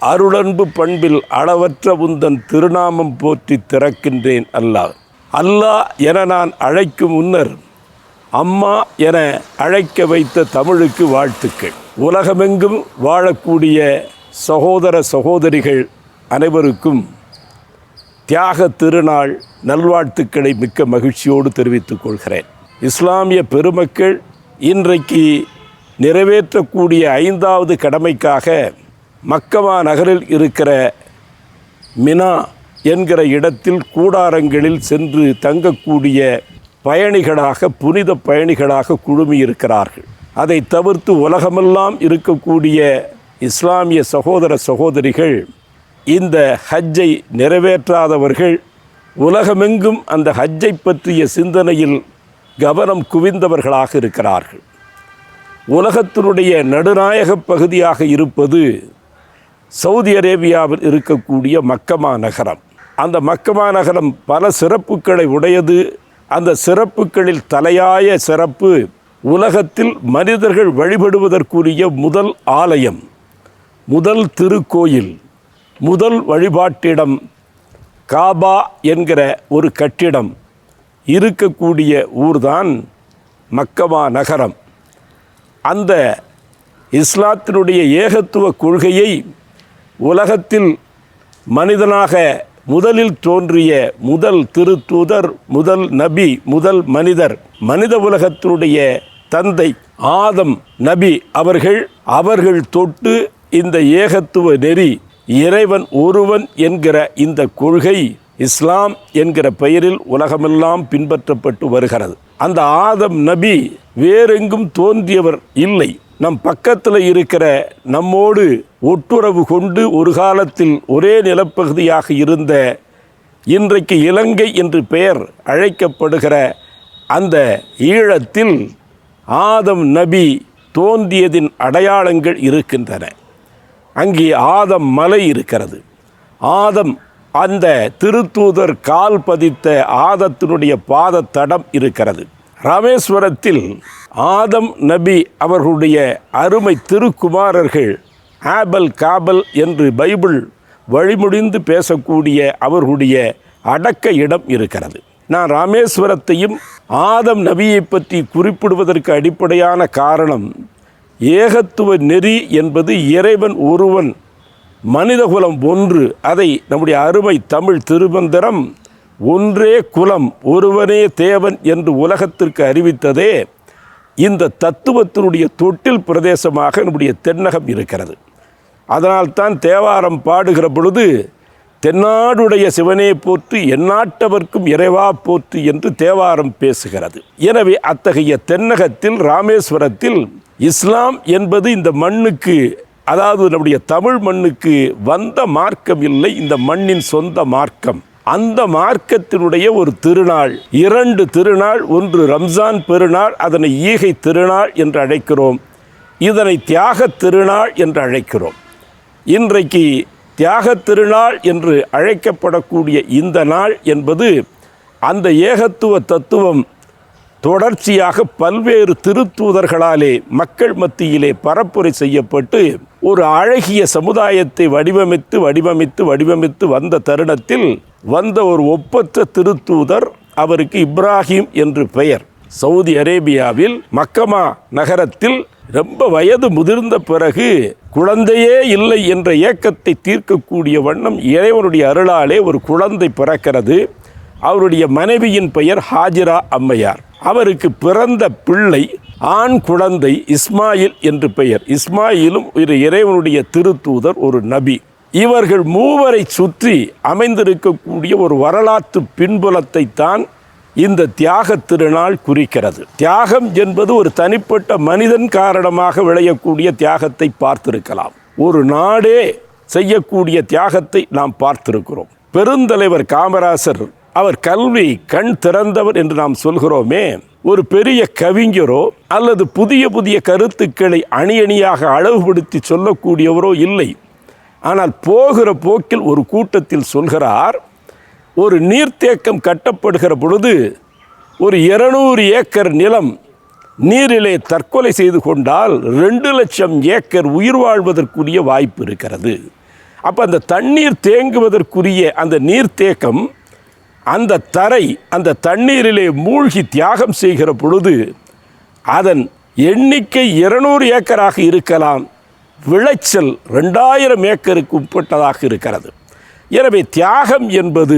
அருளன்பு பண்பில் அளவற்ற உந்தன் திருநாமம் போற்றி திறக்கின்றேன் அல்லாஹ். அல்லாஹ் என நான் அழைக்கும் முன்னர் அம்மா என அழைக்க வைத்த தமிழுக்கு வாழ்த்துக்கள். உலகமெங்கும் வாழக்கூடிய சகோதர சகோதரிகள் அனைவருக்கும் தியாக திருநாள் நல்வாழ்த்துக்களை மிக்க மகிழ்ச்சியோடு தெரிவித்துக் கொள்கிறேன். இஸ்லாமிய பெருமக்கள் இன்றைக்கு நிறைவேற்றக்கூடிய 5வது கடமைக்காக மக்கமா நகரில் இருக்கிற மினா என்கிற இடத்தில் கூடாரங்களில் சென்று தங்கக்கூடிய பயணிகளாக, புனித பயணிகளாக குழுமியிருக்கிறார்கள். அதை தவிர்த்து உலகமெல்லாம் இருக்கக்கூடிய இஸ்லாமிய சகோதர சகோதரிகள், இந்த ஹஜ்ஜை நிறைவேற்றாதவர்கள் உலகமெங்கும் அந்த ஹஜ்ஜை பற்றிய சிந்தனையில் கவனம் குவிந்தவர்களாக இருக்கிறார்கள். உலகத்தினுடைய நடுநாயக பகுதியாக இருப்பது சவுதி அரேபியாவில் இருக்கக்கூடிய மக்கமா நகரம். அந்த மக்கமா நகரம் பல சிறப்புகளை உடையது. அந்த சிறப்புகளில் தலையாய சிறப்பு, உலகத்தில் மனிதர்கள் வழிபடுவதற்குரிய முதல் ஆலயம், முதல் திருக்கோயில், முதல் வழிபாட்டிடம் காபா என்கிற ஒரு கட்டிடம் இருக்கக்கூடிய ஊர்தான் மக்கமா நகரம். அந்த இஸ்லாத்தினுடைய ஏகத்துவ கொள்கையை உலகத்தில் மனிதனாக முதலில் தோன்றிய முதல் திருத்தூதர், முதல் நபி, முதல் மனிதர், மனித உலகத்தினுடைய தந்தை ஆதம் நபி அவர்கள் தொட்டு இந்த ஏகத்துவ நெறி, இறைவன் ஒருவன் என்கிற இந்த கொள்கை இஸ்லாம் என்கிற பெயரில் உலகமெல்லாம் பின்பற்றப்பட்டு வருகிறது. அந்த ஆதம் நபி வேறெங்கும் தோன்றியவர் இல்லை. நம் பக்கத்தில் இருக்கிற, நம்மோடு ஒட்டுறவு கொண்டு ஒரு காலத்தில் ஒரே நிலப்பகுதியாக இருந்த, இன்றைக்கு இலங்கை என்று பெயர் அழைக்கப்படுகிற அந்த ஈழத்தில் ஆதம் நபி தோன்றியதின் அடையாளங்கள் இருக்கின்றன. அங்கே ஆதம் மலை இருக்கிறது. ஆதம், அந்த திருத்தூதர் கால் பதித்த ஆதத்தினுடைய பாத தடம் இருக்கிறது. ராமேஸ்வரத்தில் ஆதம் நபி அவர்களுடைய அருமை திருக்குமாரர்கள் ஆபல் காபல் என்று பைபிள் வழிமுடிந்து பேசக்கூடிய அவர்களுடைய அடக்க இடம் இருக்கிறது. நான் ராமேஸ்வரத்தையும் ஆதம் நபியை பற்றி குறிப்பிடுவதற்கு அடிப்படையான காரணம், ஏகத்துவ நெறி என்பது இறைவன் ஒருவன், மனிதகுலம் ஒன்று. அதை நம்முடைய அருமை தமிழ் திருமந்திரம் ஒன்றே குலம் ஒருவனே தேவன் என்று உலகத்திற்கு அறிவித்ததே இந்த தத்துவத்தினுடைய தொட்டில் பிரதேசமாக நம்முடைய தென்னகம் இருக்கிறது. அதனால்தான் தேவாரம் பாடுகிற பொழுது தென்னாடுடைய சிவனே போற்றி எந்நாட்டவர்க்கும் இறைவா போற்றி என்று தேவாரம் பேசுகிறது. எனவே அத்தகைய தென்னகத்தில், ராமேஸ்வரத்தில் இஸ்லாம் என்பது இந்த மண்ணுக்கு, அதாவது நம்முடைய தமிழ் மண்ணுக்கு வந்த மார்க்கம் இல்லை, இந்த மண்ணின் சொந்த மார்க்கம். அந்த மார்க்கத்தினுடைய ஒரு திருநாள், 2 திருநாள். ஒன்று ரம்ஜான் பெருநாள், அதனை ஈகை திருநாள் என்று அழைக்கிறோம். இதனை தியாக திருநாள் என்று அழைக்கிறோம். இன்றைக்கு தியாக திருநாள் என்று அழைக்கப்படக்கூடிய இந்த நாள் என்பது அந்த ஏகத்துவ தத்துவம் தொடர்ச்சியாக பல்வேறு திருத்தூதர்களாலே மக்கள் மத்தியிலே பரப்புரை செய்யப்பட்டு ஒரு அழகிய சமுதாயத்தை வடிவமைத்து வந்த தருணத்தில் வந்த ஒரு ஒப்பற்ற திருத்தூதர், அவருக்கு இப்ராஹிம் என்று பெயர். சவுதி அரேபியாவில் மக்கமா நகரத்தில் ரொம்ப வயது முதிர்ந்த பிறகு குழந்தையே இல்லை என்ற ஏக்கத்தை தீர்க்கக்கூடிய வண்ணம் இறைவனுடைய அருளாலே ஒரு குழந்தை பிறக்கிறது. அவருடைய மனைவியின் பெயர் ஹாஜிரா அம்மையார். அவருக்கு பிறந்த பிள்ளை ஆண் குழந்தை இஸ்மாயில் என்று பெயர். இஸ்மாயிலும் ஒரு இறைவனுடைய திருத்தூதர், ஒரு நபி. இவர்கள் மூவரை சுற்றி அமைந்திருக்கக்கூடிய ஒரு வரலாற்று பின்புலத்தை தான் இந்த தியாக திருநாள் குறிக்கிறது. தியாகம் என்பது ஒரு தனிப்பட்ட மனிதன் காரணமாக விளையக்கூடிய தியாகத்தை பார்த்திருக்கலாம். ஒரு நாடே செய்யக்கூடிய தியாகத்தை நாம் பார்த்திருக்கிறோம். பெருந்தலைவர் காமராசர், அவர் கல்வி கண் திறந்தவர் என்று நாம் சொல்கிறோமே, ஒரு பெரிய கவிஞரோ அல்லது புதிய புதிய கருத்துக்களை அணியணியாக அளவுபடுத்தி சொல்லக்கூடியவரோ இல்லை. ஆனால் போகிற போக்கில் ஒரு கூட்டத்தில் சொல்கிறார், ஒரு நீர்த்தேக்கம் கட்டப்படுகிற பொழுது ஒரு 200 ஏக்கர் நிலம் நீரிலே தற்கொலை செய்து கொண்டால் 2 லட்சம் ஏக்கர் உயிர் வாழ்வதற்குரிய வாய்ப்பு இருக்கிறது. அப்போ அந்த தண்ணீர் தேங்குவதற்குரிய அந்த நீர்த்தேக்கம், அந்த தரை அந்த தண்ணீரிலே மூழ்கி தியாகம் செய்கிற பொழுது அதன் எண்ணிக்கை 200 ஏக்கராக இருக்கலாம், விளைச்சல் 2000 ஏக்கருக்கு உட்பட்டதாக இருக்கிறது. எனவே தியாகம் என்பது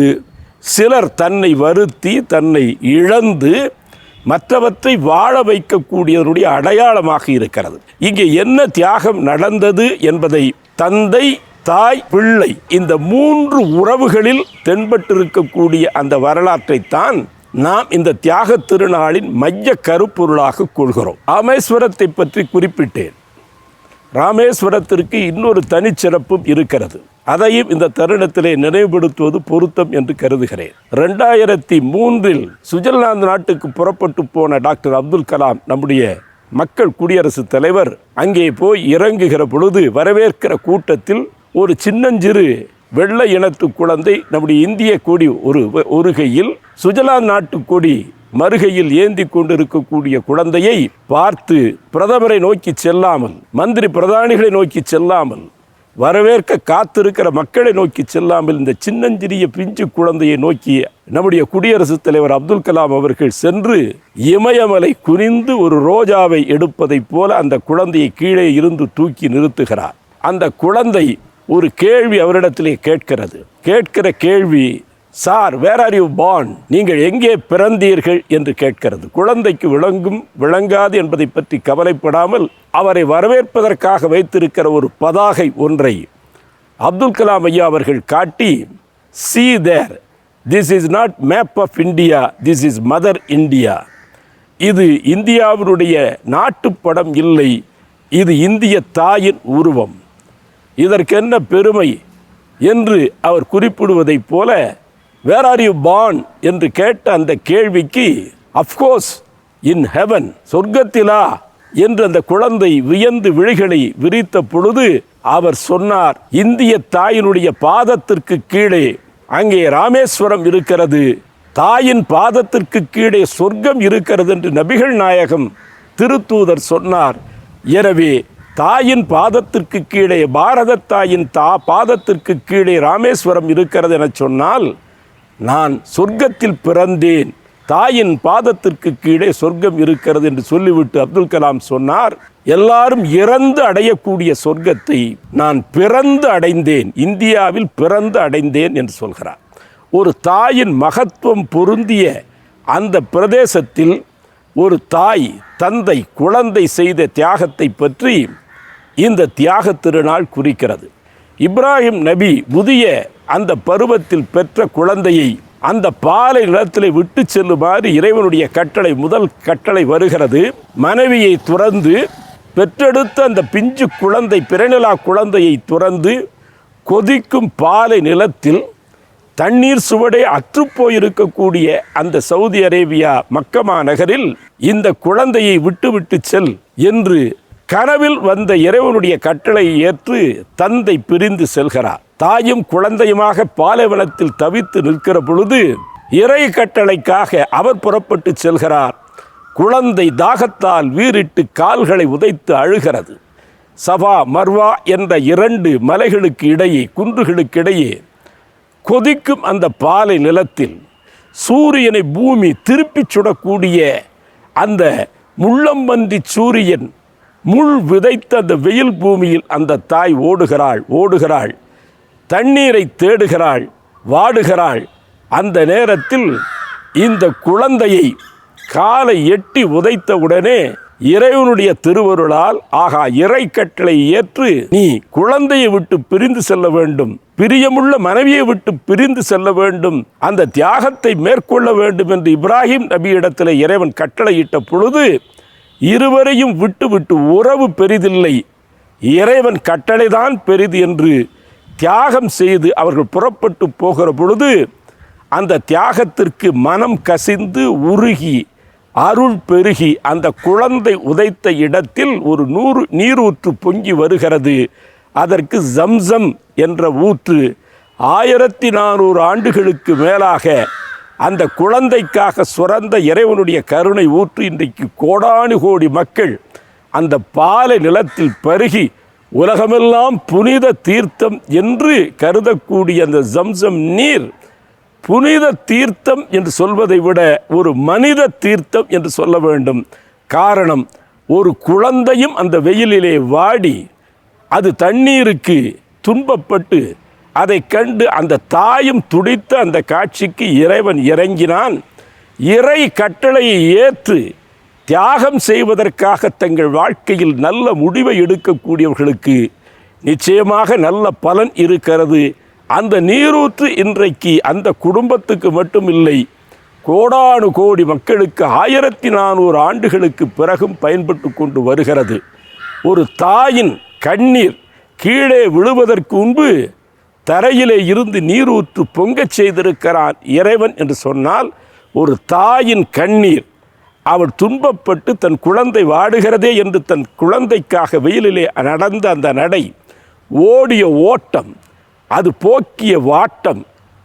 சிலர் தன்னை வருத்தி தன்னை இழந்து மற்றவற்றை வாழ வைக்கக்கூடியவருடைய அடையாளமாக இருக்கிறது. இங்கே என்ன தியாகம் நடந்தது என்பதை தந்தை, தாய், பிள்ளை இந்த 3 உறவுகளில் தென்பட்டிருக்கக்கூடிய அந்த வரலாற்றைத்தான் நாம் இந்த தியாக திருநாளின் மைய கருப்பொருளாக கொள்கிறோம். ராமேஸ்வரத்தை பற்றி குறிப்பிட்டேன். ராமேஸ்வரத்திற்கு இன்னொரு தனிச்சிறப்பும் இருக்கிறது. அதையும் இந்த தருணத்திலே நினைவுபடுத்துவது பொருத்தம் என்று கருதுகிறேன். 2003 சுவிட்சர்லாந்து நாட்டுக்கு புறப்பட்டு போன டாக்டர் அப்துல் கலாம், நம்முடைய மக்கள் குடியரசுத் தலைவர், அங்கே போய் இறங்குகிற பொழுது வரவேற்கிற கூட்டத்தில் ஒரு சின்னஞ்சிறு வெள்ளை இனத்து குழந்தை நம்முடைய இந்திய கொடி ஒரு கையில், சுவிட்சர்லாந்து நாட்டு கொடி மறுகையில் ஏந்தி கொண்டிருக்கக்கூடிய குழந்தையை பார்த்து பிரதமரை நோக்கி செல்லாமல், மந்திரி பிரதானிகளை நோக்கி செல்லாமல், வரவேற்க காத்திருக்கிற மக்களை நோக்கி செல்லாமல் இந்த சின்னஞ்சிறிய பிஞ்சு குழந்தையை நோக்கி நம்முடைய குடியரசுத் தலைவர் அப்துல் கலாம் அவர்கள் சென்று இமயமலை குனிந்து ஒரு ரோஜாவை எடுப்பதைப் போல அந்த குழந்தையை கீழே இருந்து தூக்கி நிறுத்துகிறார். அந்த குழந்தை ஒரு கேள்வி அவரிடத்திலே கேட்கிறது. கேட்கிற கேள்வி, sir, where are you born, நீங்கள் எங்கே பிறந்தீர்கள் என்று கேட்கிறது. குழந்தைக்கு விளங்காது என்பதை பற்றி கவலைப்படாமல் அவரை வரவேற்பதற்காக வைத்திருக்கிற ஒரு பதாகை ஒன்றை அப்துல் கலாம் ஐயா அவர்கள் காட்டி, see there, this is not map of India, this is mother India. இது இந்தியாவினுடைய நாட்டுப்படம் இல்லை, இது இந்திய தாயின் உருவம், இதற்கென்ன பெருமை என்று அவர் குறிப்பிடுவதைப் போல, வேர் ஆர் யூ பார்ன் என்று கேட்ட அந்த கேள்விக்கு, அஃப்கோர்ஸ் இன் ஹெவன், சொர்க்கத்திலா என்று அந்த குழந்தை வியந்து விழிகளை விரித்த பொழுது அவர் சொன்னார், இந்திய தாயினுடைய பாதத்திற்கு கீழே அங்கே ராமேஸ்வரம் இருக்கிறது, தாயின் பாதத்திற்கு கீழே சொர்க்கம் இருக்கிறது என்று நபிகள் நாயகம் திருத்தூதர் சொன்னார். எனவே தாயின் பாதத்திற்கு கீழே, பாரத தாயின் பாதத்திற்கு கீழே ராமேஸ்வரம் இருக்கிறது என சொன்னால், நான் சொர்க்கத்தில் பிறந்தேன், தாயின் பாதத்திற்கு கீழே சொர்க்கம் இருக்கிறது என்று சொல்லிவிட்டு அப்துல் கலாம் சொன்னார், எல்லாரும் இறந்து அடையக்கூடிய சொர்க்கத்தை நான் பிறந்து அடைந்தேன், இந்தியாவில் பிறந்து அடைந்தேன் என்று சொல்கிறார். ஒரு தாயின் மகத்துவம் பொருந்திய அந்த பிரதேசத்தில் ஒரு தாய், தந்தை, குழந்தை செய்த தியாகத்தை பற்றி இந்த தியாக திருநாள் குறிக்கிறது. இப்ராஹிம் நபி புதிய அந்த பருவத்தில் பெற்ற குழந்தையை அந்த பாலை நிலத்திலே விட்டு செல்லுமாறு இறைவனுடைய கட்டளை, முதல் கட்டளை வருகிறது. மனைவியை துறந்து பெற்றெடுத்த அந்த பிஞ்சு குழந்தை, பிறநிலா குழந்தையை துறந்து கொதிக்கும் பாலை நிலத்தில் தண்ணீர் சுவடே அற்றுப்போயிருக்கக்கூடிய அந்த சவுதி அரேபியா மக்கமா நகரில் இந்த குழந்தையை விட்டு செல் என்று கனவில் வந்த இறைவனுடைய கட்டளையை ஏற்று தந்தை பிரிந்து செல்கிறார். தாயும் குழந்தையுமாக பாலைவனத்தில் தவித்து நிற்கிற பொழுது இறை கட்டளைக்காக அவர் புறப்பட்டு செல்கிறார். குழந்தை தாகத்தால் வீறிட்டு கால்களை உதைத்து அழுகிறது. சபா மர்வா என்ற 2 மலைகளுக்கு இடையே, குன்றுகளுக்கு இடையே கொதிக்கும் அந்த பாலை நிலத்தில் சூரியனை பூமி திருப்பிச் சுடக்கூடிய அந்த முள்ளம்பன்றி சூரியன் முள் விதைத்த அந்த வெயில் பூமியில் அந்த தாய் ஓடுகிறாள், தண்ணீரை தேடுகிறாள், வாடுகிறாள். அந்த நேரத்தில் இந்த குழந்தையை காலை எட்டி உதைத்த உடனே இறைவனுடைய திருவருளால், ஆகா, இறை கட்டளை ஏற்று நீ குழந்தையை விட்டு பிரிந்து செல்ல வேண்டும், பிரியமுள்ள மனைவியை விட்டு பிரிந்து செல்ல வேண்டும், அந்த தியாகத்தை மேற்கொள்ள வேண்டும் என்று இப்ராஹிம் நபியிடத்தில் இறைவன் கட்டளையிட்ட பொழுது இருவரையும் விட்டு உறவு பெரிதில்லை, இறைவன் கட்டளைதான் பெரிது என்று தியாகம் செய்து அவர்கள் புறப்பட்டு போகிற பொழுது அந்த தியாகத்திற்கு மனம் கசிந்து உருகி அருள் பெருகி அந்த குழந்தை உதைத்த இடத்தில் ஒரு நீரூற்று பொங்கி வருகிறது. அதற்கு ஜம்சம் என்ற ஊற்று 1400 ஆண்டுகளுக்கு மேலாக அந்த குழந்தைக்காக சுரந்த இறைவனுடைய கருணை ஊற்று இன்றைக்கு கோடானு கோடி மக்கள் அந்த பாலை நிலத்தில் பருகி உலகமெல்லாம் புனித தீர்த்தம் என்று கருதக்கூடிய அந்த ஜம்சம் நீர் புனித தீர்த்தம் என்று சொல்வதை விட ஒரு மனித தீர்த்தம் என்று சொல்ல வேண்டும். காரணம், ஒரு குழந்தையும் அந்த வெயிலிலே வாடி அது தண்ணீருக்கு துன்பப்பட்டு அதை கண்டு அந்த தாயும் துடித்த அந்த காட்சிக்கு இறைவன் இறங்கினான். இறை கட்டளையை ஏற்று தியாகம் செய்வதற்காக தங்கள் வாழ்க்கையில் நல்ல முடிவை எடுக்கக்கூடியவர்களுக்கு நிச்சயமாக நல்ல பலன் இருக்கிறது. அந்த நீரூற்று இன்றைக்கு அந்த குடும்பத்துக்கு மட்டும் இல்லை, கோடானு கோடி மக்களுக்கு 1400 ஆண்டுகளுக்கு பிறகும் பயன்பட்டு கொண்டு வருகிறது. ஒரு தாயின் கண்ணீர் கீழே விழுவதற்கு முன்பு தரையிலே இருந்து நீரூற்று பொங்கச் செய்திருக்கிறான் இறைவன் என்று சொன்னால், ஒரு தாயின் கண்ணீர், அவள் துன்பப்பட்டு தன் குழந்தை வாடுகிறதே என்று தன் குழந்தைக்காக வெயிலிலே நடந்த அந்த நடை, ஓடிய ஓட்டம், அது போக்கிய வாட்டம்,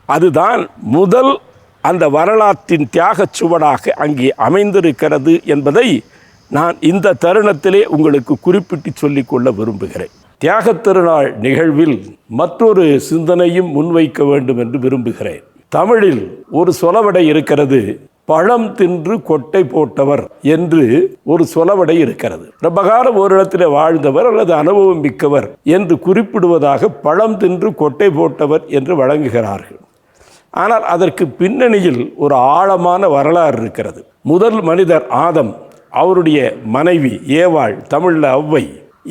அதுதான் முதல் அந்த வரலாற்றின் தியாகச் சுவடாக அங்கே அமைந்திருக்கிறது என்பதை நான் இந்த தருணத்திலே உங்களுக்கு குறிப்பிட்டு சொல்லிக்கொள்ள விரும்புகிறேன். தியாகத் திருநாள் நிகழ்வில் மற்றொரு சிந்தனையும் முன்வைக்க வேண்டும் என்று விரும்புகிறேன். தமிழில் ஒரு சொலவடை இருக்கிறது, பழம் தின்று கொட்டை போட்டவர் என்று ஒரு சொலவடை இருக்கிறது. ரொம்ப காலம் ஒரு இடத்தில் வாழ்ந்தவர் அல்லது அனுபவம் மிக்கவர் என்று குறிப்பிடுவதாக பழம் தின்று கொட்டை போட்டவர் என்று வழங்குகிறார்கள். ஆனால் அதற்கு பின்னணியில் ஒரு ஆழமான வரலாறு இருக்கிறது. முதல் மனிதர் ஆதம், அவருடைய மனைவி ஏவாள், தமிழில் அவ்வை,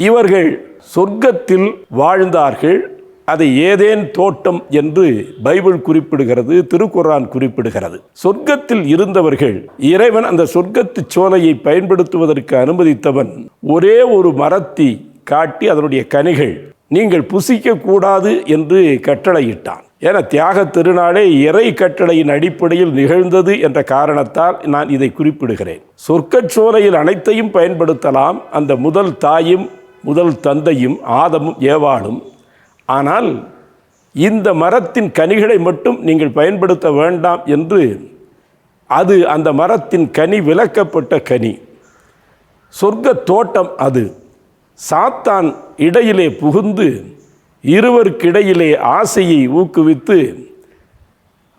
இவர்கள் சொர்க்கத்தில் வாழ்ந்தார்கள். அதை ஏதேன் தோட்டம் என்று பைபிள் குறிப்பிடுகிறது, திருக்குர்ஆன் குறிப்பிடுகிறது. சொர்க்கத்தில் இருந்தவர்கள், இறைவன் அந்த சொர்க்கத்து சோலையை பயன்படுத்துவதற்கு அனுமதித்தவன் ஒரே ஒரு மரத்தை காட்டி அதனுடைய கனிகள் நீங்கள் புசிக்க கூடாது என்று கட்டளையிட்டான். என தியாக திருநாளே இறை கட்டளையின் அடிப்படையில் நிகழ்ந்தது என்ற காரணத்தால் நான் இதை குறிப்பிடுகிறேன். சொர்க்கச் சோலையில் அனைத்தையும் பயன்படுத்தலாம், அந்த முதல் தாயும் முதல் தந்தையும் ஆதமும் ஏவாளும். ஆனால் இந்த மரத்தின் கனிகளை மட்டும் நீங்கள் பயன்படுத்த வேண்டாம் என்று அது அந்த மரத்தின் கனி விலக்கப்பட்ட கனி, சொர்க்க தோட்டம். அது சாத்தான் இடையிலே புகுந்து இருவருக்கிடையிலே ஆசையை ஊக்குவித்து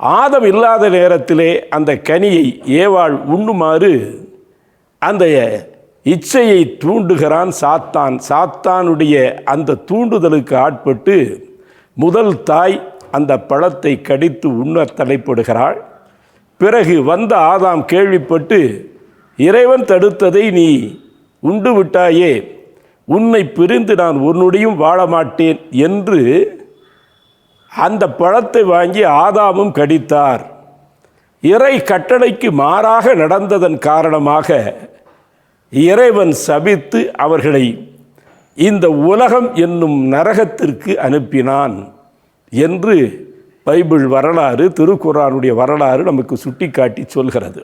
ஆதம் இல்லாத நேரத்திலே அந்த கனியை ஏவாள் உண்ணுமாறு அந்த இச்சையை தூண்டுகிறான் சாத்தான். சாத்தானுடைய அந்த தூண்டுதலுக்கு ஆட்பட்டு முதல் தாய் அந்த பழத்தை கடித்து உண்ண தலைப்படுகிறாள். பிறகு வந்த ஆதாம் கேள்விப்பட்டு, இறைவன் தடுத்ததை நீ உண்டு விட்டாயே, உன்னை பிரிந்து நான் உன்னுடையும் வாழ மாட்டேன் என்று அந்த பழத்தை வாங்கி ஆதாமும் கடித்தார். இறை கட்டளைக்கு மாறாக நடந்ததன் காரணமாக இறைவன் சபித்து அவர்களை இந்த உலகம் என்னும் நரகத்திற்கு அனுப்பினான் என்று பைபிள் வரலாறு, திருக்குர்ஆனுடைய வரலாறு நமக்கு சுட்டிக்காட்டி சொல்கிறது.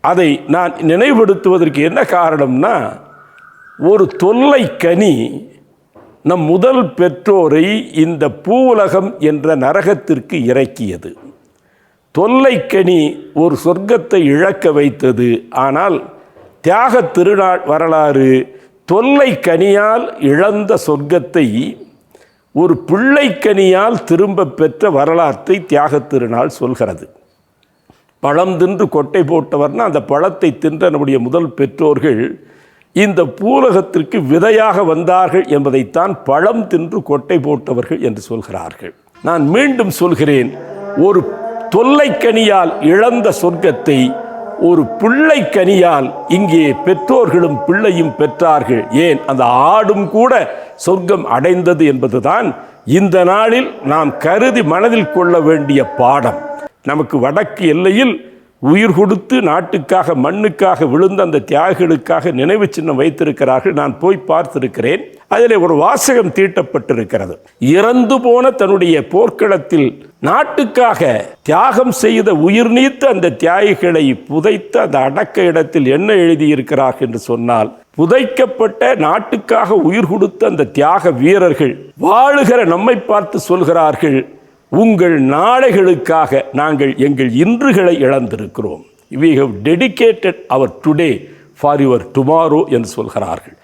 அதை நான் நினைவுபடுத்துவதற்கு என்ன காரணம்னா, ஒரு தொல்லை கனி நம் முதல் பெற்றோரை இந்த பூவுலகம் என்ற நரகத்திற்கு இறக்கியது. தொல்லைக்கனி ஒரு சொர்க்கத்தை இழக்க வைத்தது. ஆனால் தியாக திருநாள் வரலாறு தொல்லைக்கனியால் இழந்த சொர்க்கத்தை ஒரு பிள்ளைக்கனியால் திரும்ப பெற்ற வரலாற்றை தியாக திருநாள் சொல்கிறது. பழம் தின்று கொட்டை போட்டவர்னா அந்த பழத்தை தின்ற நம்முடைய முதல் பெற்றோர்கள் இந்த பூலகத்திற்கு விதையாக வந்தார்கள் என்பதைத்தான் பழம் தின்று கொட்டை போட்டவர்கள் என்று சொல்கிறார்கள். நான் மீண்டும் சொல்கிறேன், ஒரு தொல்லைக்கனியால் இழந்த சொர்க்கத்தை ஒரு பிள்ளைக்கனியால் இங்கே பெற்றோர்களும் பிள்ளையும் பெற்றார்கள். ஏன், அந்த ஆடும் கூட சொர்க்கம் அடைந்தது என்பதுதான் இந்த நாளில் நாம் கருதி மனதில் கொள்ள வேண்டிய பாடம். நமக்கு வடக்கு எல்லையில் உயிர் கொடுத்து நாட்டுக்காக மண்ணுக்காக விழுந்த அந்த தியாகிகளுக்காக நினைவு சின்னம் வைத்திருக்கிறார்கள். நான் போய் பார்த்திருக்கிறேன். அதில் ஒரு வாசகம் தீட்டப்பட்டிருக்கிறது. இறந்து போன தன்னுடைய போர்க்களத்தில் நாட்டுக்காக தியாகம் செய்த உயிர் நீத்த அந்த தியாகிகளை புதைத்த அந்த அடக்க இடத்தில் என்ன எழுதியிருக்கிறார்கள் என்று சொன்னால், புதைக்கப்பட்ட நாட்டுக்காக உயிர் கொடுத்த அந்த தியாக வீரர்கள் வாழுகிற நம்மை பார்த்து சொல்கிறார்கள், உங்கள் நாளைகளுக்காக நாங்கள் எங்கள் இன்றுகளை இழந்திருக்கிறோம். we have dedicated our today for your tomorrow என்று சொல்கிறார்கள்.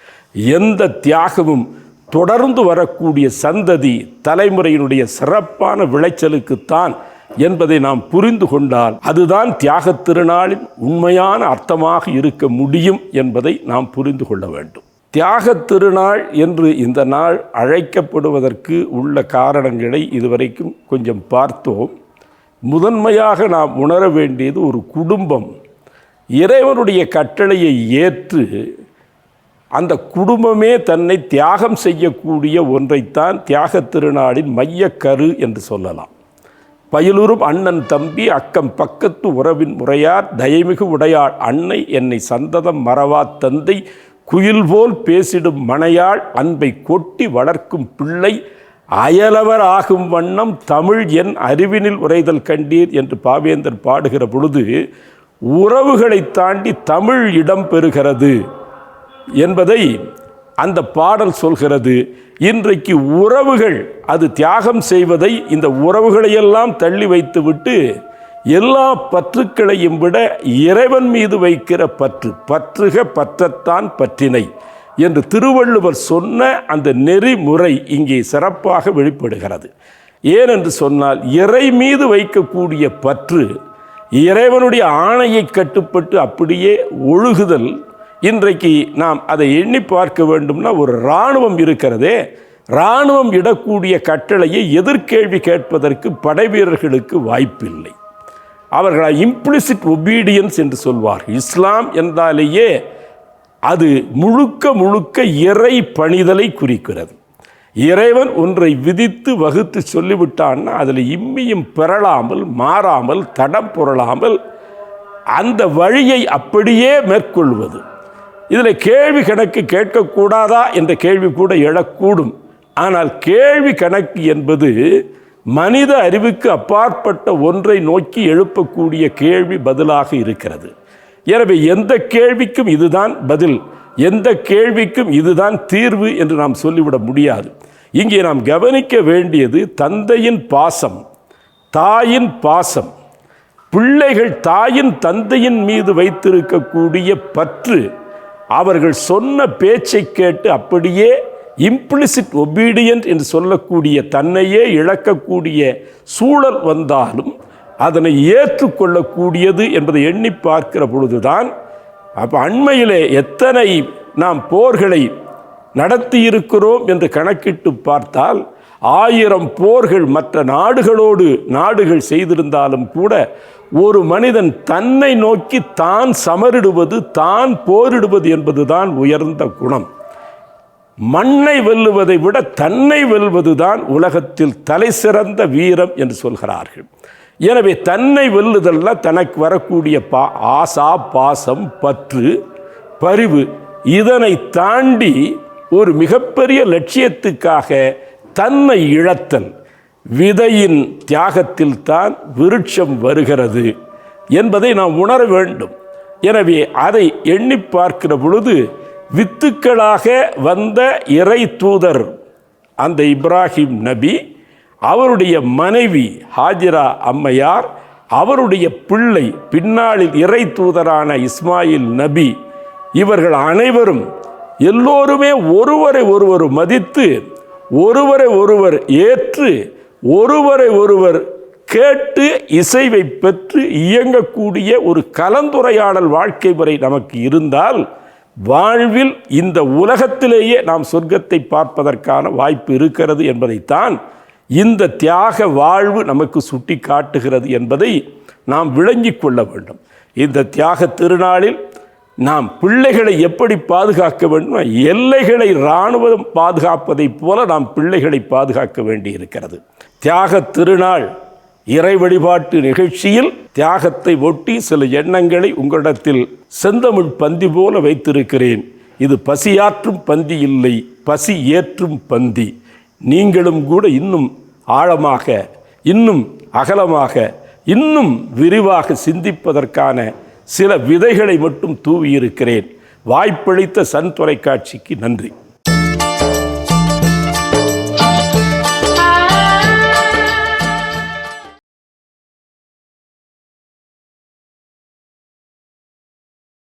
எந்த தியாகமும் தொடர்ந்து வரக்கூடிய சந்ததி தலைமுறையினுடைய சிறப்பான விளைச்சலுக்குத்தான் என்பதை நாம் புரிந்து கொண்டால் அதுதான் தியாகத் திருநாளின் உண்மையான அர்த்தமாக இருக்க முடியும் என்பதை நாம் புரிந்து கொள்ள வேண்டும். தியாகத் திருநாள் என்று இந்த நாள் அழைக்கப்படுவதற்கு உள்ள காரணங்களை இதுவரைக்கும் கொஞ்சம் பார்த்தோம். முதன்மையாக நாம் உணர வேண்டியது, ஒரு குடும்பம் இறைவனுடைய கட்டளையை ஏற்று அந்த குடும்பமே தன்னை தியாகம் செய்யக்கூடிய ஒன்றைத்தான் தியாகத் திருநாளின் மையக்கரு என்று சொல்லலாம். பயிலுறும் அண்ணன் தம்பி அக்கம் பக்கத்து உறவின் முறையார் தயமிகு உடையாள் அன்னை என்னை சந்ததம் மறவா தந்தை குயில் போல் பேசிடும் மனையாள் அன்பை கொட்டி வளர்க்கும் பிள்ளை அயலவர் ஆகும் வண்ணம் தமிழ் என் அறிவினில் உரைதல் கண்டீர் என்று பாவேந்தர் பாடுகிற பொழுது உறவுகளை தாண்டி தமிழ் இடம் பெறுகிறது என்பதை அந்த பாடல் சொல்கிறது. இன்றைக்கு உறவுகள் அது தியாகம் செய்வதை, இந்த உறவுகளையெல்லாம் தள்ளி வைத்துவிட்டு எல்லா பற்றுக்களையும் விட இறைவன் மீது வைக்கிற பற்று, பற்றுக பற்றத்தான் பற்றினை என்று திருவள்ளுவர் சொன்ன அந்த நெறிமுறை இங்கே சிறப்பாக வெளிப்படுகிறது. ஏனென்று சொன்னால், இறை மீது வைக்கக்கூடிய பற்று, இறைவனுடைய ஆணையை கட்டுப்பட்டு அப்படியே ஒழுகுதல். இன்றைக்கு நாம் அதை எண்ணி பார்க்க வேண்டும்னா, ஒரு இராணுவம் இருக்கிறதே, இராணுவம் இடக்கூடிய கட்டளையை எதிர்கேள்வி கேட்பதற்கு படை வீரர்களுக்கு வாய்ப்பில்லை. அவர்கள் இம்ப்ளிசிட் ஒபீடியன்ஸ் என்று சொல்வார்கள். இஸ்லாம் என்றாலேயே அது முழுக்க முழுக்க இறை பணிதலை குறிக்கிறது. இறைவன் ஒன்றை விதித்து வகுத்து சொல்லிவிட்டான்னா அதில் இம்மியும் பெறலாமல், மாறாமல், தடம் புரளாமல் அந்த வழியை அப்படியே மேற்கொள்வது. இதில் கேள்வி கணக்கு கேட்கக்கூடாதா என்ற கேள்வி கூட எழக்கூடும். ஆனால் கேள்வி கணக்கு என்பது மனித அறிவுக்கு அப்பாற்பட்ட ஒன்றை நோக்கி எழுப்பக்கூடிய கேள்வி பதிலாக இருக்கிறது. எனவே எந்த கேள்விக்கும் இதுதான் பதில், எந்த கேள்விக்கும் இதுதான் தீர்வு என்று நாம் சொல்லிவிட முடியாது. இங்கே நாம் கவனிக்க வேண்டியது தந்தையின் பாசம், தாயின் பாசம். பிள்ளைகள் தாயின் தந்தையின் மீது வைத்திருக்கக்கூடிய பற்று, அவர்கள் சொன்ன பேச்சை கேட்டு அப்படியே இம்ப்ளிசிட் ஒபீடியன்ட் என்று சொல்லக்கூடிய தன்னையே இழக்கக்கூடிய சூழல் வந்தாலும் அதனை ஏற்றுக்கொள்ளக்கூடியது என்பதை எண்ணி பார்க்கிற பொழுதுதான், அப்போ அண்மையிலே எத்தனை நாம் போர்களை நடத்தி இருக்கிறோம் என்று கணக்கிட்டு பார்த்தால் 1000 போர்கள் மற்ற நாடுகளோடு நாடுகள் செய்திருந்தாலும் கூட ஒரு மனிதன் தன்னை நோக்கி தான் சமரிடுவது, தான் போரிடுவது என்பதுதான் உயர்ந்த குணம். மண்ணை வெல்லுவதை விட தன்னை வெல்வதுதான் உலகத்தில் தலை சிறந்த வீரம் என்று சொல்கிறார்கள். எனவே தன்னை வெல்லுதல்ல தனக்கு வரக்கூடிய ஆசா, பாசம், பற்று, பரிவு, இதனை தாண்டி ஒரு மிகப்பெரிய லட்சியத்துக்காக தன்னை இழத்தல். விதையின் தியாகத்தில் தான் விருட்சம் வருகிறது என்பதை நாம் உணர வேண்டும். எனவே அதை எண்ணி பார்க்கிற பொழுது வித்துக்களாக வந்த இறை தூதர் அந்த இப்ராஹிம் நபி, அவருடைய மனைவி ஹாஜிரா அம்மையார், அவருடைய பிள்ளை பின்னாளில் இறை தூதரான இஸ்மாயில் நபி, இவர்கள் அனைவரும் எல்லோருமே ஒருவரை ஒருவர் மதித்து, ஒருவரை ஒருவர் ஏற்று, ஒருவரை ஒருவர் கேட்டு இசைவை பெற்று இயங்கக்கூடிய ஒரு கலந்துரையாடல் வாழ்க்கை முறை நமக்கு இருந்தால் வாழ்வில் இந்த உலகத்திலேயே நாம் சொர்க்கத்தை பார்ப்பதற்கான வாய்ப்பு இருக்கிறது என்பதைத்தான் இந்த தியாக வாழ்வு நமக்கு சுட்டி காட்டுகிறது என்பதை நாம் விளங்கிக் கொள்ள வேண்டும். இந்த தியாக திருநாளில் நாம் பிள்ளைகளை எப்படி பாதுகாக்க வேண்டும்? எல்லைகளை இராணுவம் பாதுகாப்பதைப் போல நாம் பிள்ளைகளை பாதுகாக்க வேண்டி இருக்கிறது. தியாக திருநாள் இறை வழிபாட்டு நிகழ்ச்சியில் தியாகத்தை ஒட்டி சில எண்ணங்களை உங்களிடத்தில் செந்தமிழ் பந்தி போல வைத்திருக்கிறேன். இது பசியாற்றும் பந்தி இல்லை, பசி ஏற்றும் பந்தி. நீங்களும் கூட இன்னும் ஆழமாக, இன்னும் அகலமாக, இன்னும் விரிவாக சிந்திப்பதற்கான சில விதைகளை மட்டும் தூவியிருக்கிறேன். வாய்ப்பளித்த சன் தொலைக்காட்சிக்கு நன்றி.